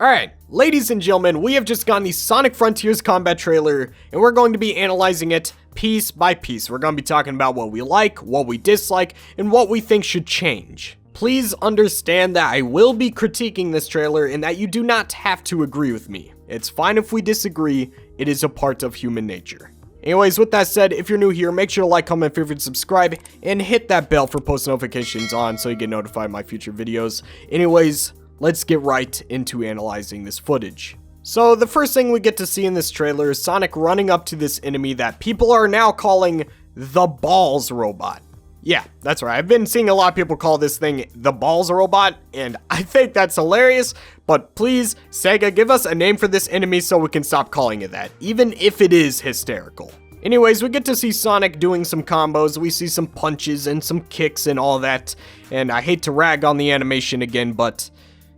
Alright, ladies and gentlemen, we have just gotten the Sonic Frontiers combat trailer, and we're going to be analyzing it piece by piece. We're going to be talking about what we like, what we dislike, and what we think should change. Please understand that I will be critiquing this trailer and that you do not have to agree with me. It's fine if we disagree, it is a part of human nature. Anyways, with that said, if you're new here, make sure to like, comment, favorite, subscribe, and hit that bell for post notifications on so you get notified of my future videos. Anyways, let's get right into analyzing this footage. So the first thing we get to see in this trailer is Sonic running up to this enemy that people are now calling the Balls Robot. Yeah, that's right. I've been seeing a lot of people call this thing the Balls Robot, and I think that's hilarious, but please, Sega, give us a name for this enemy so we can stop calling it that, even if it is hysterical. Anyways, we get to see Sonic doing some combos, we see some punches and some kicks and all that, and I hate to rag on the animation again, but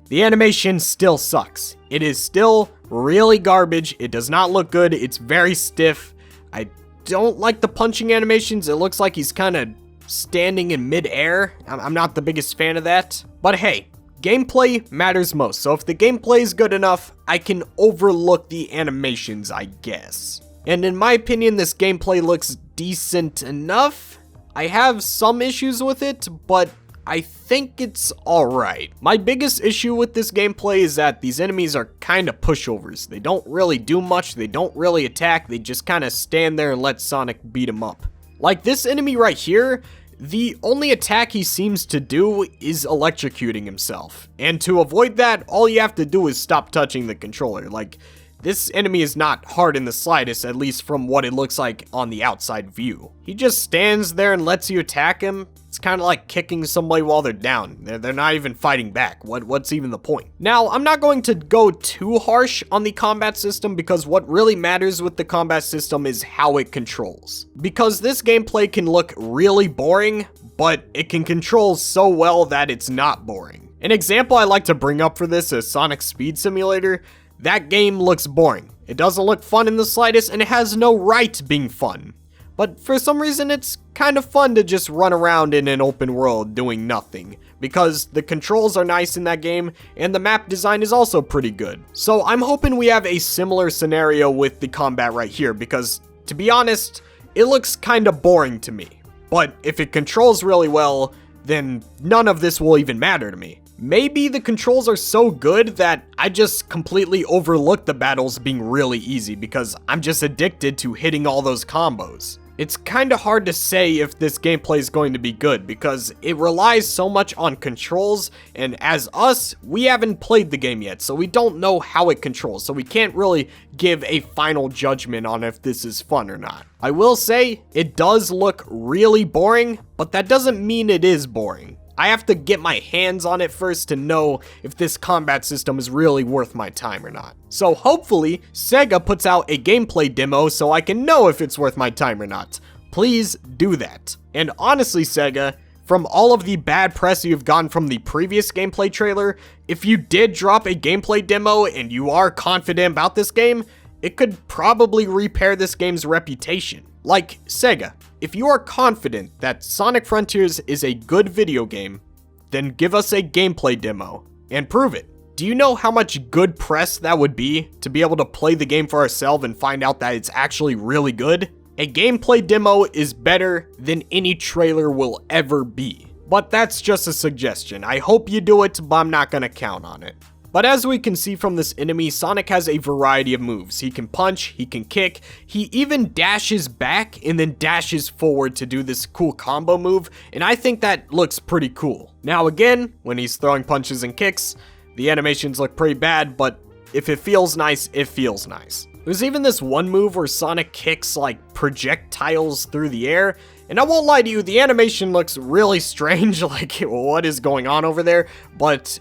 the animation still sucks. It is still really garbage, it does not look good, it's very stiff. I don't like the punching animations, it looks like he's kind of standing in mid-air. I'm not the biggest fan of that. But hey, gameplay matters most, so if the gameplay is good enough, I can overlook the animations, I guess. And in my opinion, this gameplay looks decent enough. I have some issues with it, but I think it's alright. My biggest issue with this gameplay is that these enemies are kind of pushovers. They don't really do much, they don't really attack, they just kind of stand there and let Sonic beat them up. Like this enemy right here, the only attack he seems to do is electrocuting himself. And to avoid that, all you have to do is stop touching the controller. Like, this enemy is not hard in the slightest, at least from what it looks like on the outside view. He just stands there and lets you attack him. It's kind of like kicking somebody while they're down. They're not even fighting back. What's even the point? Now, I'm not going to go too harsh on the combat system because what really matters with the combat system is how it controls. Because this gameplay can look really boring, but it can control so well that it's not boring. An example I like to bring up for this is Sonic Speed Simulator. That game looks boring. It doesn't look fun in the slightest, and it has no right being fun. But for some reason, it's kind of fun to just run around in an open world doing nothing, because the controls are nice in that game, and the map design is also pretty good. So I'm hoping we have a similar scenario with the combat right here, because to be honest, it looks kind of boring to me. But if it controls really well, then none of this will even matter to me. Maybe the controls are so good that I just completely overlook the battles being really easy because I'm just addicted to hitting all those combos. It's kinda hard to say if this gameplay is going to be good because it relies so much on controls, and as us, we haven't played the game yet, so we don't know how it controls, so we can't really give a final judgment on if this is fun or not. I will say, it does look really boring, but that doesn't mean it is boring. I have to get my hands on it first to know if this combat system is really worth my time or not. So hopefully, Sega puts out a gameplay demo so I can know if it's worth my time or not. Please do that. And honestly, Sega, from all of the bad press you've gotten from the previous gameplay trailer, if you did drop a gameplay demo and you are confident about this game, it could probably repair this game's reputation. Like, Sega, if you are confident that Sonic Frontiers is a good video game, then give us a gameplay demo and prove it. Do you know how much good press that would be to be able to play the game for ourselves and find out that it's actually really good? A gameplay demo is better than any trailer will ever be. But that's just a suggestion. I hope you do it, but I'm not gonna count on it. But as we can see from this enemy, Sonic has a variety of moves. He can punch, he can kick, he even dashes back and then dashes forward to do this cool combo move, and I think that looks pretty cool. Now again, when he's throwing punches and kicks, the animations look pretty bad, but if it feels nice, it feels nice. There's even this one move where Sonic kicks like projectiles through the air, and I won't lie to you, the animation looks really strange, like what is going on over there, but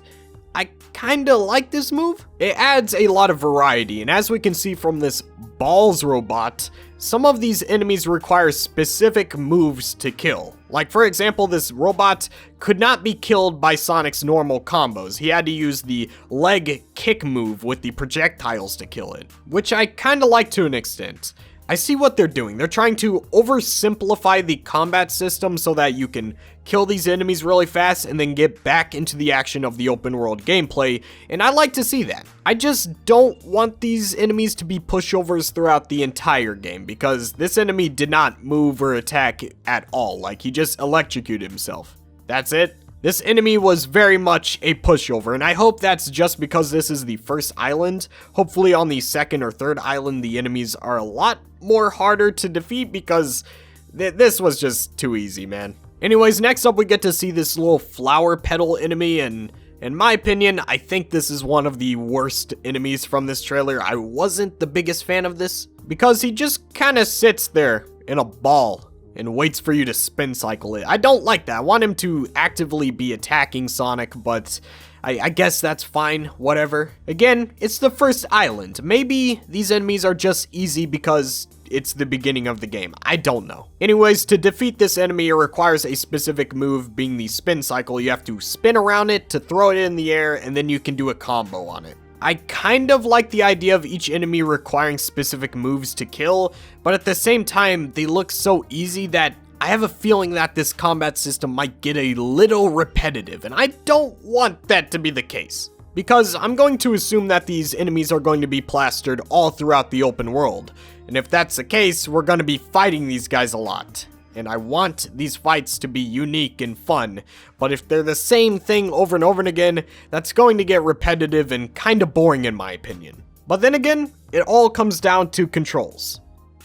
I kinda like this move. It adds a lot of variety, and as we can see from this Balls Robot, some of these enemies require specific moves to kill. Like for example, this robot could not be killed by Sonic's normal combos. He had to use the leg kick move with the projectiles to kill it, which I kinda like to an extent. I see what they're doing. They're trying to oversimplify the combat system so that you can kill these enemies really fast and then get back into the action of the open world gameplay, and I like to see that. I just don't want these enemies to be pushovers throughout the entire game, because this enemy did not move or attack at all. Like, he just electrocuted himself. That's it. This enemy was very much a pushover, and I hope that's just because this is the first island. Hopefully on the second or third island, the enemies are a lot more harder to defeat, because this was just too easy, man. Anyways, next up we get to see this little flower petal enemy, and in my opinion, I think this is one of the worst enemies from this trailer. I wasn't the biggest fan of this, because he just kind of sits there in a ball and waits for you to spin cycle it. I don't like that. I want him to actively be attacking Sonic, but I guess that's fine, whatever. Again, it's the first island. Maybe these enemies are just easy because it's the beginning of the game. I don't know. Anyways, to defeat this enemy, it requires a specific move, being the spin cycle. You have to spin around it to throw it in the air, and then you can do a combo on it. I kind of like the idea of each enemy requiring specific moves to kill, but at the same time, they look so easy that I have a feeling that this combat system might get a little repetitive, and I don't want that to be the case. Because I'm going to assume that these enemies are going to be plastered all throughout the open world, and if that's the case, we're going to be fighting these guys a lot. And I want these fights to be unique and fun, but if they're the same thing over and over and again, that's going to get repetitive and kind of boring in my opinion. But then again, it all comes down to controls.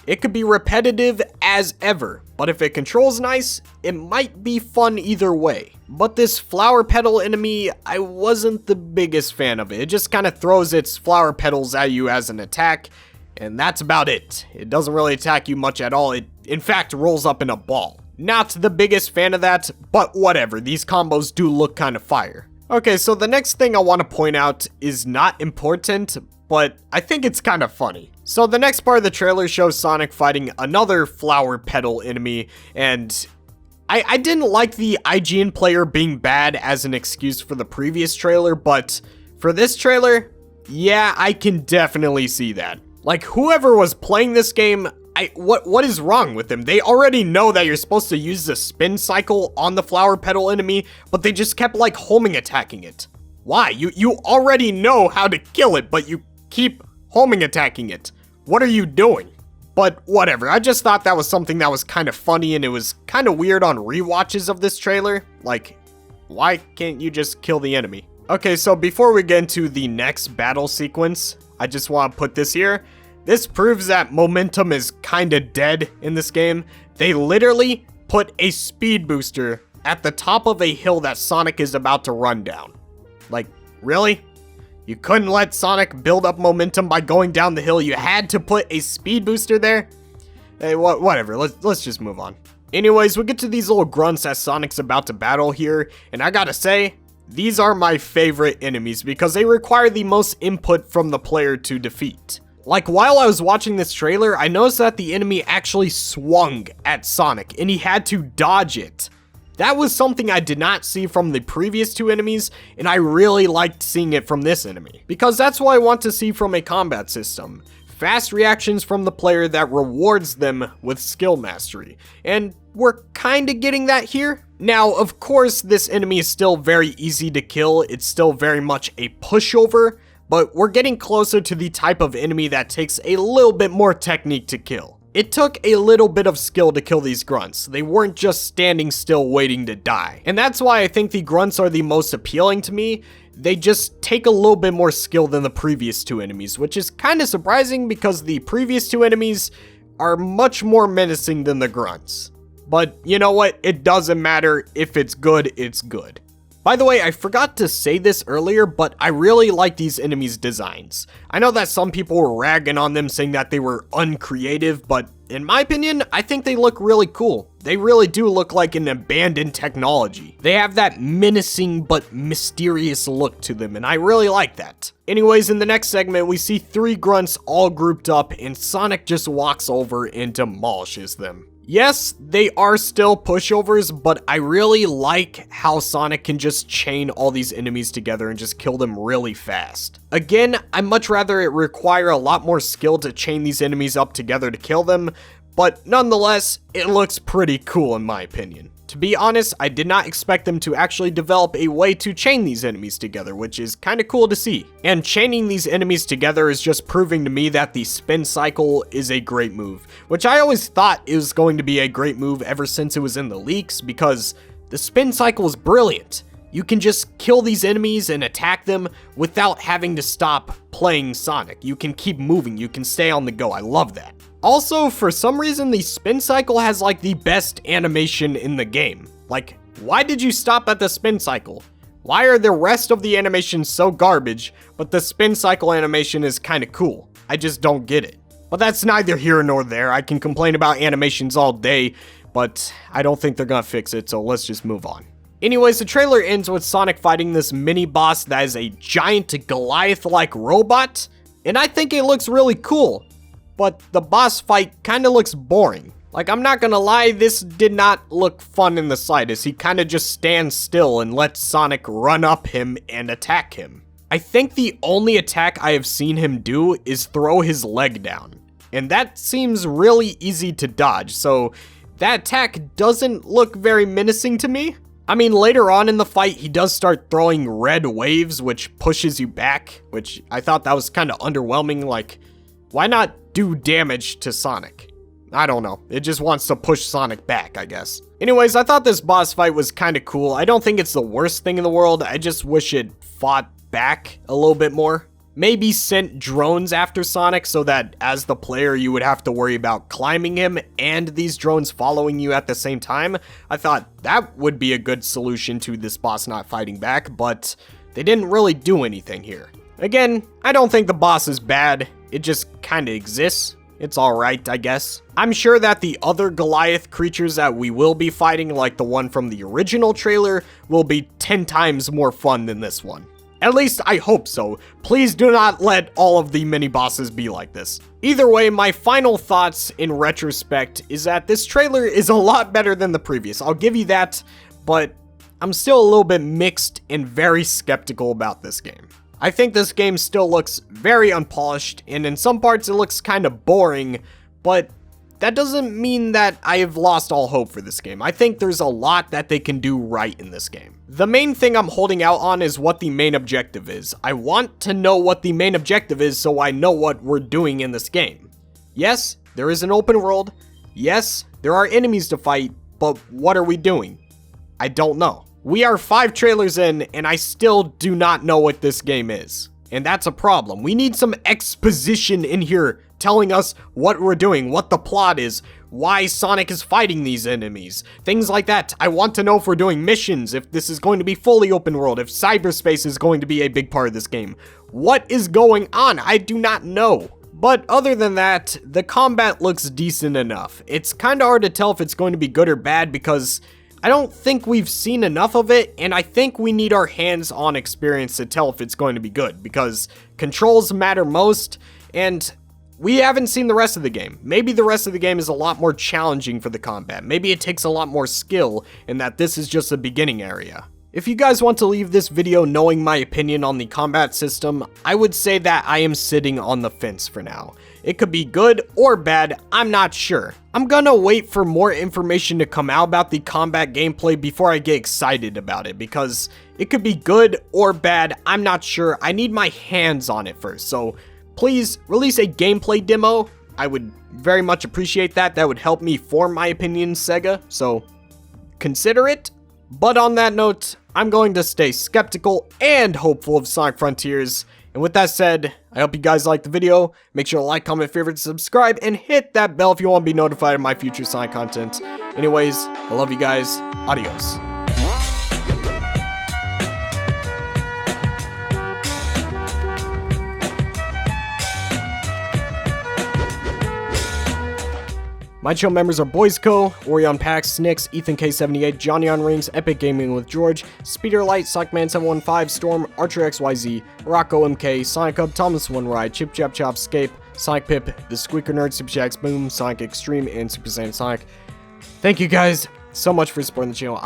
It could be repetitive as ever, but if it controls nice, it might be fun either way. But this flower petal enemy, I wasn't the biggest fan of it. It just kind of throws its flower petals at you as an attack, and that's about it. It doesn't really attack you much at all. It, in fact, rolls up in a ball. Not the biggest fan of that, but whatever. These combos do look kind of fire. Okay, so the next thing I want to point out is not important, but I think it's kind of funny. So the next part of the trailer shows Sonic fighting another flower petal enemy, and I didn't like the IGN player being bad as an excuse for the previous trailer, but for this trailer, yeah, I can definitely see that. Like, whoever was playing this game, what is wrong with them? They already know that you're supposed to use the spin cycle on the flower petal enemy, but they just kept like homing attacking it. Why? You already know how to kill it, but you keep homing attacking it. What are you doing? But whatever, I just thought that was something that was kind of funny, and it was kind of weird on rewatches of this trailer. Like, why can't you just kill the enemy? Okay, so before we get into the next battle sequence, I just want to put this here. This proves that momentum is kind of dead in this game. They literally put a speed booster at the top of a hill that Sonic is about to run down. Like, really? You couldn't let Sonic build up momentum by going down the hill. You had to put a speed booster there? Hey, whatever. Let's just move on. Anyways, we get to these little grunts as Sonic's about to battle here, and I gotta say, these are my favorite enemies because they require the most input from the player to defeat. Like, while I was watching this trailer, I noticed that the enemy actually swung at Sonic, and he had to dodge it. That was something I did not see from the previous two enemies, and I really liked seeing it from this enemy. Because that's what I want to see from a combat system. Fast reactions from the player that rewards them with skill mastery. And we're kinda getting that here. Now, of course, this enemy is still very easy to kill. It's still very much a pushover, but we're getting closer to the type of enemy that takes a little bit more technique to kill. It took a little bit of skill to kill these grunts. They weren't just standing still waiting to die. And that's why I think the grunts are the most appealing to me. They just take a little bit more skill than the previous two enemies, which is kind of surprising because the previous two enemies are much more menacing than the grunts. But you know what? It doesn't matter. If it's good, it's good. By the way, I forgot to say this earlier, but I really like these enemies' designs. I know that some people were ragging on them, saying that they were uncreative, but in my opinion, I think they look really cool. They really do look like an abandoned technology. They have that menacing but mysterious look to them, and I really like that. Anyways, in the next segment, we see three grunts all grouped up, and Sonic just walks over and demolishes them. Yes, they are still pushovers, but I really like how Sonic can just chain all these enemies together and just kill them really fast. Again, I'd much rather it require a lot more skill to chain these enemies up together to kill them, but nonetheless, it looks pretty cool in my opinion. To be honest, I did not expect them to actually develop a way to chain these enemies together, which is kind of cool to see. And chaining these enemies together is just proving to me that the spin cycle is a great move, which I always thought it was going to be a great move ever since it was in the leaks, because the spin cycle is brilliant. You can just kill these enemies and attack them without having to stop playing Sonic. You can keep moving, you can stay on the go. I love that. Also, for some reason, the spin cycle has like the best animation in the game. Like, why did you stop at the spin cycle? Why are the rest of the animations so garbage, but the spin cycle animation is kind of cool? I just don't get it. But that's neither here nor there. I can complain about animations all day, but I don't think they're gonna fix it, so let's just move on. Anyways, the trailer ends with Sonic fighting this mini boss that is a giant Goliath-like robot, and I think it looks really cool. But the boss fight kind of looks boring. Like, I'm not gonna lie, this did not look fun in the slightest. He kind of just stands still and lets Sonic run up him and attack him. I think the only attack I have seen him do is throw his leg down. And that seems really easy to dodge, so that attack doesn't look very menacing to me. I mean, later on in the fight, he does start throwing red waves, which pushes you back, which I thought that was kind of underwhelming. Like, why not do damage to Sonic? I don't know. It just wants to push Sonic back, I guess. Anyways, I thought this boss fight was kind of cool. I don't think it's the worst thing in the world. I just wish it fought back a little bit more. Maybe sent drones after Sonic so that as the player you would have to worry about climbing him and these drones following you at the same time. I thought that would be a good solution to this boss not fighting back, but they didn't really do anything here. Again, I don't think the boss is bad. It just kinda exists. It's alright, I guess. I'm sure that the other Goliath creatures that we will be fighting, like the one from the original trailer, will be 10 times more fun than this one. At least I hope so. Please do not let all of the mini bosses be like this. Either way, my final thoughts in retrospect is that this trailer is a lot better than the previous. I'll give you that, but I'm still a little bit mixed and very skeptical about this game. I think this game still looks very unpolished, and in some parts it looks kind of boring, but that doesn't mean that I have lost all hope for this game. I think there's a lot that they can do right in this game. The main thing I'm holding out on is what the main objective is. I want to know what the main objective is so I know what we're doing in this game. Yes, there is an open world. Yes, there are enemies to fight, but what are we doing? I don't know. We are 5 trailers in, and I still do not know what this game is. And that's a problem. We need some exposition in here telling us what we're doing, what the plot is, why Sonic is fighting these enemies, things like that. I want to know if we're doing missions, if this is going to be fully open world, if cyberspace is going to be a big part of this game. What is going on? I do not know. But other than that, the combat looks decent enough. It's kind of hard to tell if it's going to be good or bad because I don't think we've seen enough of it, and I think we need our hands-on experience to tell if it's going to be good, because controls matter most, and we haven't seen the rest of the game. Maybe the rest of the game is a lot more challenging for the combat. Maybe it takes a lot more skill, and that this is just the beginning area. If you guys want to leave this video knowing my opinion on the combat system, I would say that I am sitting on the fence for now. It could be good or bad, I'm not sure. I'm gonna wait for more information to come out about the combat gameplay before I get excited about it, because it could be good or bad, I'm not sure. I need my hands on it first, so please release a gameplay demo. I would very much appreciate that. That would help me form my opinion, Sega, so consider it. But on that note, I'm going to stay skeptical and hopeful of Sonic Frontiers. And with that said, I hope you guys liked the video. Make sure to like, comment, favorite, subscribe, and hit that bell if you want to be notified of my future Sonic content. Anyways, I love you guys. Adios. My channel members are Boysco, Orion Pax, Snicks, Ethan K78, Johnny on Rings, Epic Gaming with George, Speeder Light, Sockman715, Storm, Archer XYZ, Rocco MK, Sonic Hub, Thomas One Ride, Chip Chop Scape, Sonic Pip, The Squeaker Nerd, Super Shacks Boom, Sonic Extreme, and Super Saiyan Sonic. Thank you guys so much for supporting the channel.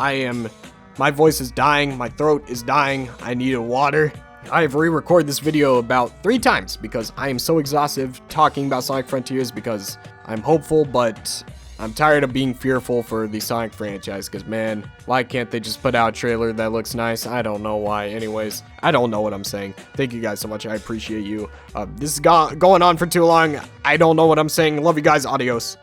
My voice is dying, my throat is dying, I need water. I have re-recorded this video about 3 times because I am so exhausted talking about Sonic Frontiers because I'm hopeful, but I'm tired of being fearful for the Sonic franchise because, man, why can't they just put out a trailer that looks nice? I don't know why. Anyways, I don't know what I'm saying. Thank you guys so much. I appreciate you. This is going on for too long. I don't know what I'm saying. Love you guys. Adios.